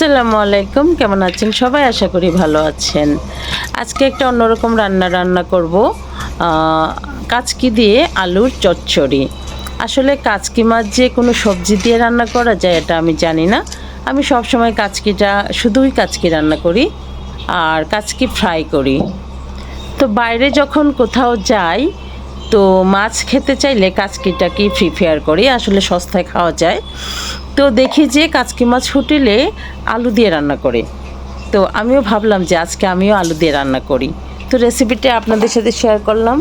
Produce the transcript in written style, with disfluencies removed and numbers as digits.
আসসালামু আলাইকুম, কেমন আছেন সবাই? আশা করি ভালো আছেন। আজকে একটা অন্যরকম রান্না করব, কাচকি দিয়ে আলুর চচ্চড়ি। আসলে কাচকি মাছ যে কোনো সবজি দিয়ে রান্না করা যায় এটা আমি জানি না। আমি সবসময় কাচকিটা শুধুই কাচকি রান্না করি আর কাচকি ফ্রাই করি। তো বাইরে যখন কোথাও যাই তো মাছ খেতে চাইলে কাচকিটাকেই প্রিফেয়ার করি, আসলে সস্তায় খাওয়া যায়। তো দেখি যে কাচকি মাছ হোটেলে আলু দিয়ে রান্না করে, তো আমিও ভাবলাম যে আজকে আমিও আলু দিয়ে রান্না করি। তো রেসিপিটা আপনাদের সাথে শেয়ার করলাম।